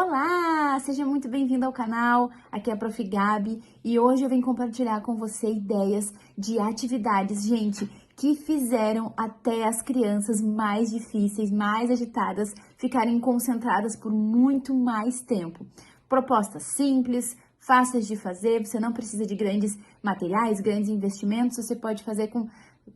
Olá, seja muito bem-vindo ao canal, aqui é a Prof. Gabi e hoje eu venho compartilhar com você ideias de atividades, gente, que fizeram até as crianças mais difíceis, mais agitadas, ficarem concentradas por muito mais tempo. Propostas simples, fáceis de fazer, você não precisa de grandes materiais, grandes investimentos, você pode fazer com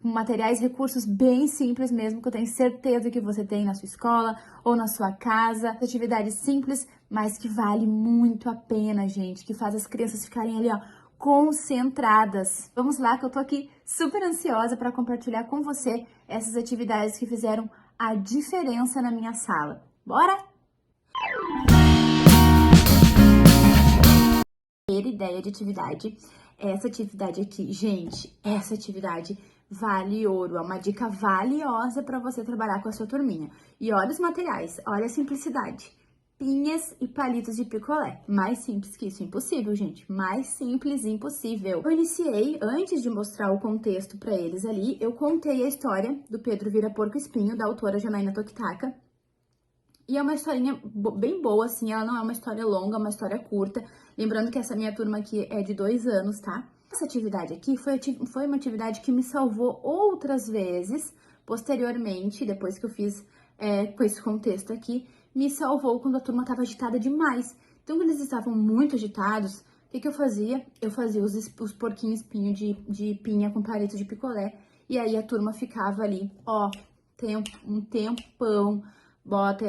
materiais, recursos bem simples mesmo, que eu tenho certeza que você tem na sua escola ou na sua casa. Atividades simples, mas que vale muito a pena, gente, que faz as crianças ficarem ali, ó, concentradas. Vamos lá, que eu tô aqui super ansiosa para compartilhar com você essas atividades que fizeram a diferença na minha sala. Bora? Primeira ideia de atividade, essa atividade aqui, gente, essa atividade vale ouro, é uma dica valiosa para você trabalhar com a sua turminha. E olha os materiais, olha a simplicidade. Pinhas e palitos de picolé. Mais simples que isso, impossível, gente. Mais simples, impossível. Eu iniciei, antes de mostrar o contexto para eles ali, eu contei a história do Pedro Vira Porco Espinho, da autora Janaína Tokitaka. E é uma historinha bem boa, assim, ela não é uma história longa, é uma história curta. Lembrando que essa minha turma aqui é de 2 anos, tá? Essa atividade aqui foi uma atividade que me salvou outras vezes, posteriormente, depois que eu fiz com esse contexto aqui, me salvou quando a turma estava agitada demais. Então, quando eles estavam muito agitados, o que eu fazia? Eu fazia os porquinhos espinho de pinha com palito de picolé, e aí a turma ficava ali, ó, um tempão. Bota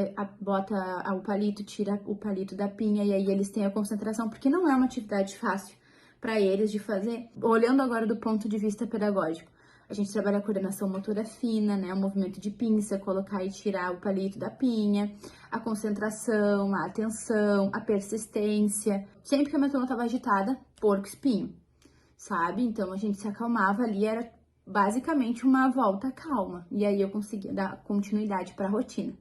o palito, tira o palito da pinha e aí eles têm a concentração, porque não é uma atividade fácil para eles de fazer. Olhando agora do ponto de vista pedagógico, a gente trabalha a coordenação motora fina, né, o movimento de pinça, colocar e tirar o palito da pinha, a concentração, a atenção, a persistência. Sempre que a minha turma estava agitada, porco espinho, sabe? Então a gente se acalmava ali, era basicamente uma volta calma, e aí eu conseguia dar continuidade para a rotina.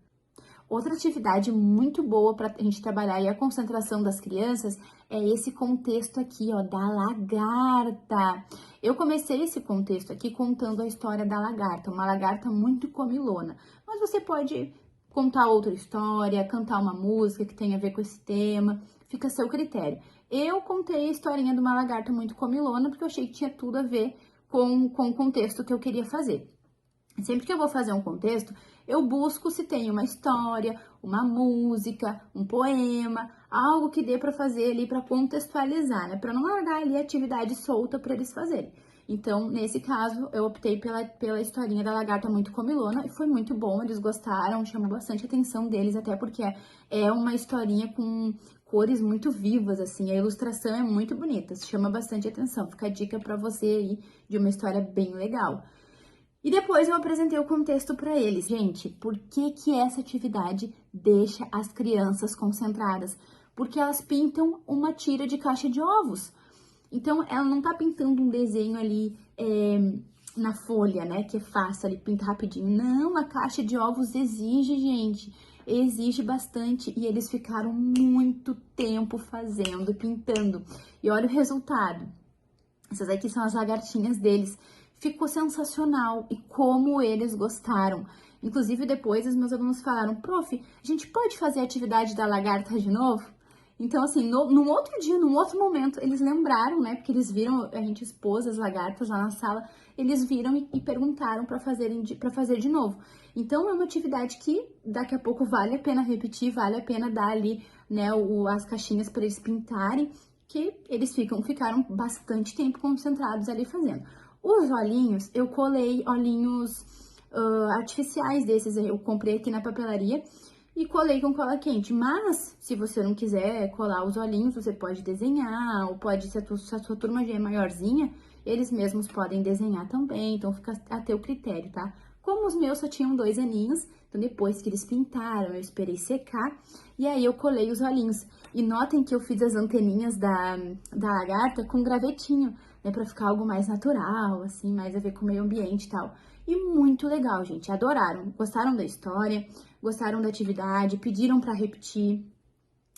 Outra atividade muito boa para a gente trabalhar e a concentração das crianças é esse contexto aqui, ó, da lagarta. Eu comecei esse contexto aqui contando a história da lagarta, uma lagarta muito comilona. Mas você pode contar outra história, cantar uma música que tenha a ver com esse tema, fica a seu critério. Eu contei a historinha de uma lagarta muito comilona porque eu achei que tinha tudo a ver com o contexto que eu queria fazer. Sempre que eu vou fazer um contexto, eu busco se tem uma história, uma música, um poema, algo que dê para fazer ali para contextualizar, né? Para não largar ali a atividade solta para eles fazerem. Então, nesse caso, eu optei pela historinha da lagarta muito comilona e foi muito bom, eles gostaram, chamou bastante a atenção deles, até porque é uma historinha com cores muito vivas, assim, a ilustração é muito bonita, chama bastante atenção. Fica a dica para você aí de uma história bem legal. E depois eu apresentei o contexto para eles. Gente, por que essa atividade deixa as crianças concentradas? Porque elas pintam uma tira de caixa de ovos. Então, ela não tá pintando um desenho ali na folha, né? Que é fácil ali, pinta rapidinho. Não, a caixa de ovos exige, gente. Exige bastante. E eles ficaram muito tempo fazendo, pintando. E olha o resultado. Essas aqui são as lagartinhas deles. Ficou sensacional e como eles gostaram. Inclusive, depois os meus alunos falaram, prof, a gente pode fazer a atividade da lagarta de novo? Então, assim, num outro dia, num outro momento, eles lembraram, né? Porque eles viram, a gente expôs as lagartas lá na sala, eles viram e perguntaram para fazer de novo. Então, é uma atividade que daqui a pouco vale a pena repetir, vale a pena dar ali, né, as caixinhas para eles pintarem, que eles ficaram bastante tempo concentrados ali fazendo. Os olhinhos, eu colei olhinhos artificiais desses, eu comprei aqui na papelaria e colei com cola quente. Mas, se você não quiser colar os olhinhos, você pode desenhar, ou pode, se a sua turma já é maiorzinha, eles mesmos podem desenhar também, então fica a teu critério, tá? Como os meus só tinham 2 aninhos, então depois que eles pintaram, eu esperei secar, e aí eu colei os olhinhos. E notem que eu fiz as anteninhas da lagarta com gravetinho, né, pra ficar algo mais natural, assim, mais a ver com o meio ambiente e tal. E muito legal, gente, adoraram, gostaram da história, gostaram da atividade, pediram pra repetir,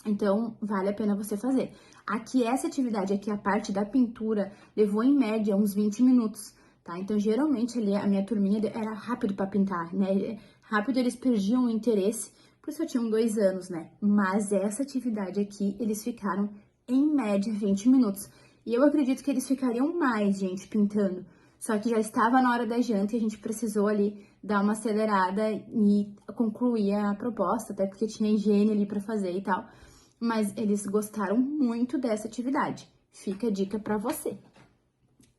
então vale a pena você fazer. Aqui, essa atividade aqui, a parte da pintura, levou em média uns 20 minutos, tá? Então, geralmente, ali, a minha turminha era rápido pra pintar, né? Rápido eles perdiam o interesse, porque só tinham 2 anos, né? Mas essa atividade aqui, eles ficaram em média 20 minutos. E eu acredito que eles ficariam mais, gente, pintando. Só que já estava na hora da janta e a gente precisou ali dar uma acelerada e concluir a proposta, até porque tinha higiene ali para fazer e tal. Mas eles gostaram muito dessa atividade. Fica a dica para você.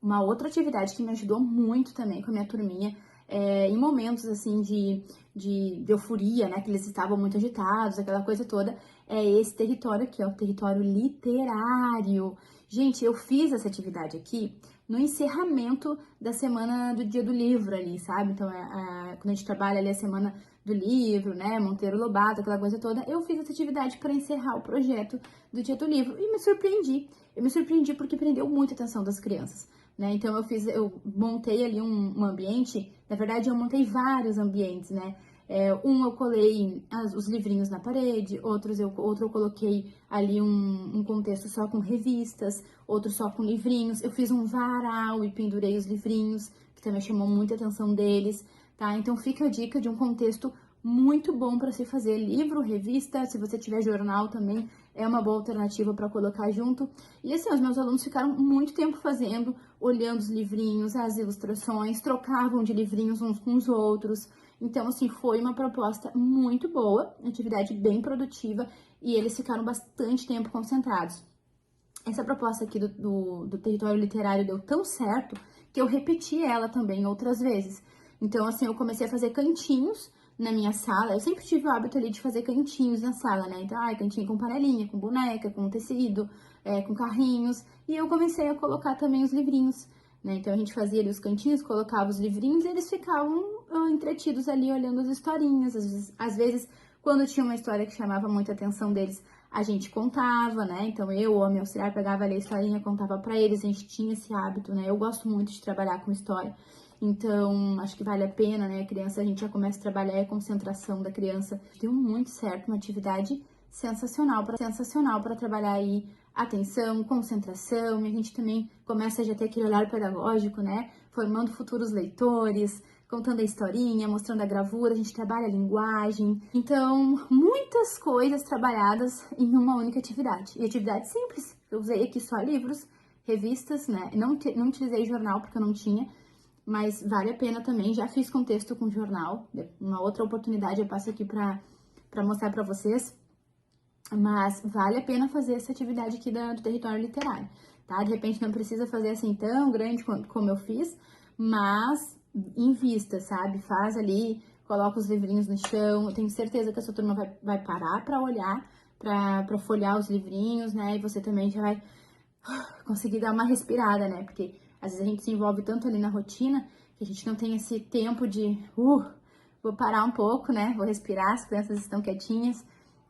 Uma outra atividade que me ajudou muito também com a minha turminha, em momentos assim de euforia, né, que eles estavam muito agitados, aquela coisa toda, é esse território aqui, ó, o território literário. Gente, eu fiz essa atividade aqui no encerramento da semana do Dia do Livro ali, sabe? Então, quando a gente trabalha ali a semana do livro, né, Monteiro Lobato, aquela coisa toda, eu fiz essa atividade para encerrar o projeto do Dia do Livro e me surpreendi. Eu me surpreendi porque prendeu muito a atenção das crianças. Né? Então eu montei ali um ambiente, na verdade eu montei vários ambientes, né? Eu colei os livrinhos na parede, outro eu coloquei ali um contexto só com revistas, outro só com livrinhos. Eu fiz um varal e pendurei os livrinhos, que também chamou muita atenção deles, tá? Então fica a dica de um contexto muito bom para se fazer livro, revista, se você tiver jornal também é uma boa alternativa para colocar junto. E assim, os meus alunos ficaram muito tempo fazendo, olhando os livrinhos, as ilustrações, trocavam de livrinhos uns com os outros. Então, assim, foi uma proposta muito boa, atividade bem produtiva e eles ficaram bastante tempo concentrados. Essa proposta aqui do território literário deu tão certo que eu repeti ela também outras vezes. Então, assim, eu comecei a fazer cantinhos na minha sala. Eu sempre tive o hábito ali de fazer cantinhos na sala, né? Então, cantinho com panelinha, com boneca, com tecido, com carrinhos. E eu comecei a colocar também os livrinhos, né? Então, a gente fazia ali os cantinhos, colocava os livrinhos e eles ficavam entretidos ali olhando as historinhas. Às vezes, quando tinha uma história que chamava muita atenção deles, a gente contava, né? Então, eu ou a minha auxiliar pegava ali a historinha, contava pra eles. A gente tinha esse hábito, né? Eu gosto muito de trabalhar com história. Então, acho que vale a pena, né? A criança, a gente já começa a trabalhar a concentração da criança. Deu muito certo, uma atividade sensacional para trabalhar aí atenção, concentração, e a gente também começa a já ter aquele olhar pedagógico, né? Formando futuros leitores, contando a historinha, mostrando a gravura, a gente trabalha a linguagem. Então, muitas coisas trabalhadas em uma única atividade. E atividade simples. Eu usei aqui só livros, revistas, né? Não utilizei jornal porque eu não tinha, mas vale a pena também. Já fiz contexto com jornal. Uma outra oportunidade eu passo aqui para mostrar para vocês. Mas vale a pena fazer essa atividade aqui do território literário, tá? De repente não precisa fazer assim tão grande como eu fiz, mas invista, sabe? Faz ali, coloca os livrinhos no chão. Eu tenho certeza que a sua turma vai parar para olhar, para folhear os livrinhos, né? E você também já vai conseguir dar uma respirada, né? Porque às vezes a gente se envolve tanto ali na rotina que a gente não tem esse tempo de, vou parar um pouco, né? Vou respirar, as crianças estão quietinhas,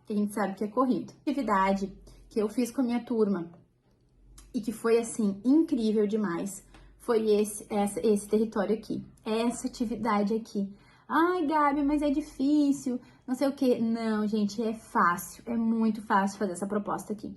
que a gente sabe que é corrido. Atividade que eu fiz com a minha turma e que foi, assim, incrível demais, foi esse território aqui, essa atividade aqui. Ai, Gabi, mas é difícil, não sei o quê. Não, gente, é fácil, é muito fácil fazer essa proposta aqui,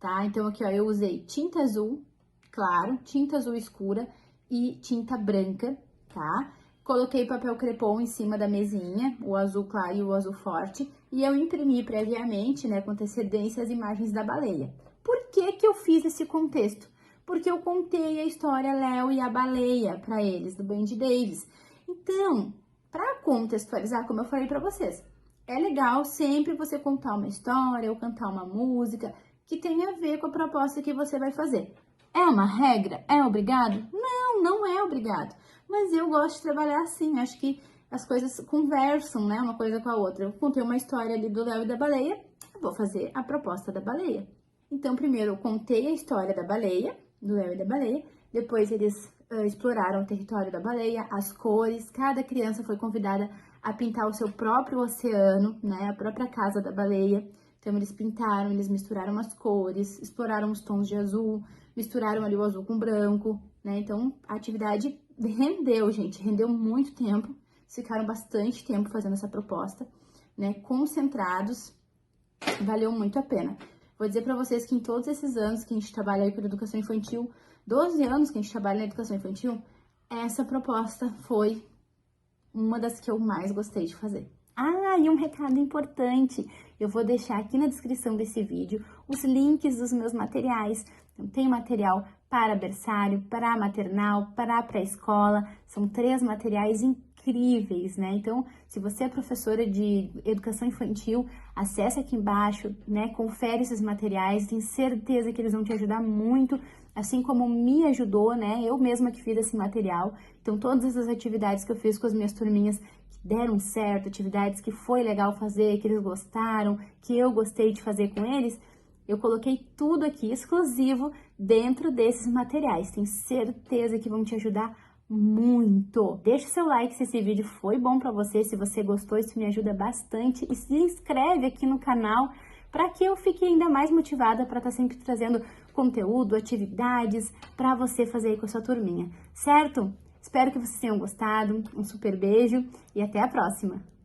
tá? Então, aqui, ó, eu usei tinta azul claro, tinta azul escura e tinta branca, tá? Coloquei papel crepom em cima da mesinha, o azul claro e o azul forte, e eu imprimi previamente, né, com antecedência, as imagens da baleia. Por que que eu fiz esse contexto? Porque eu contei a história Léo e a Baleia para eles, do Bendy Davis. Então, para contextualizar, como eu falei para vocês, é legal sempre você contar uma história ou cantar uma música que tenha a ver com a proposta que você vai fazer. É uma regra? É obrigado? Não, não é obrigado. Mas eu gosto de trabalhar assim, acho que as coisas conversam, né, uma coisa com a outra. Eu contei uma história ali do Léo e da baleia, eu vou fazer a proposta da baleia. Então, primeiro eu contei a história da baleia, do Léo e da baleia, depois eles exploraram o território da baleia, as cores, cada criança foi convidada a pintar o seu próprio oceano, né, a própria casa da baleia. Então, eles pintaram, eles misturaram as cores, exploraram os tons de azul, misturaram ali o azul com branco, né? Então, a atividade rendeu, gente, rendeu muito tempo. Ficaram bastante tempo fazendo essa proposta, né? Concentrados, valeu muito a pena. Vou dizer para vocês que em todos esses anos que a gente trabalha aí com educação infantil, 12 anos que a gente trabalha na educação infantil, essa proposta foi uma das que eu mais gostei de fazer. Ah, e um recado importante, eu vou deixar aqui na descrição desse vídeo os links dos meus materiais. Então, tem material para berçário, para maternal, para pré-escola, são 3 materiais incríveis, né? Então, se você é professora de educação infantil, acesse aqui embaixo, né? Confere esses materiais, tenho certeza que eles vão te ajudar muito, assim como me ajudou, né? Eu mesma que fiz esse material. Então, todas essas atividades que eu fiz com as minhas turminhas que deram certo, atividades que foi legal fazer, que eles gostaram, que eu gostei de fazer com eles, eu coloquei tudo aqui exclusivo dentro desses materiais. Tenho certeza que vão te ajudar muito. Deixa o seu like se esse vídeo foi bom para você, se você gostou, isso me ajuda bastante. E se inscreve aqui no canal para que eu fique ainda mais motivada para estar sempre trazendo conteúdo, atividades para você fazer aí com a sua turminha, certo? Espero que vocês tenham gostado, um super beijo e até a próxima!